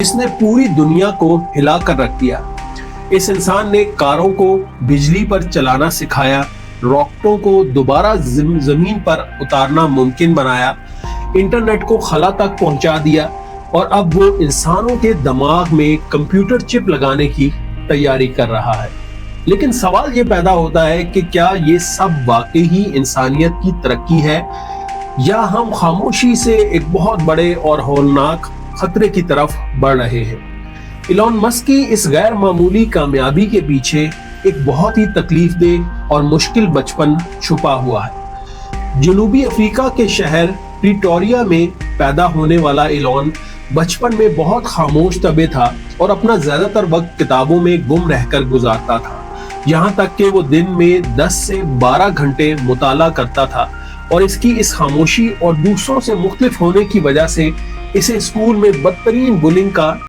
جس نے پوری دنیا کو ہلا کر رکھ دیا۔ اس انسان نے کاروں کو بجلی پر چلانا سکھایا، راکٹوں کو دوبارہ زمین پر اتارنا ممکن بنایا، انٹرنیٹ کو خلا تک پہنچا دیا، اور اب وہ انسانوں کے دماغ میں کمپیوٹر چپ لگانے کی تیاری کر رہا ہے۔ لیکن سوال یہ پیدا ہوتا ہے کہ کیا یہ سب واقعی ہی انسانیت کی ترقی ہے، یا ہم خاموشی سے ایک بہت بڑے اور ہولناک خطرے کی طرف بڑھ رہے ہیں؟ ایلون مسک کی اس غیر معمولی کامیابی کے پیچھے ایک بہت ہی تکلیف دہ اور مشکل بچپن چھپا ہوا ہے۔ جنوبی افریقہ کے شہر پریٹوریا میں پیدا ہونے والا ایلون بچپن میں بہت خاموش طبع تھا اور اپنا زیادہ تر وقت کتابوں میں گم رہ کر گزارتا تھا، یہاں تک کہ وہ دن میں 10 سے 12 گھنٹے مطالعہ کرتا تھا، اور اس کی اس خاموشی اور دوسروں سے مختلف ہونے کی وجہ سے اسے اسکول میں بدترین بلنگ کا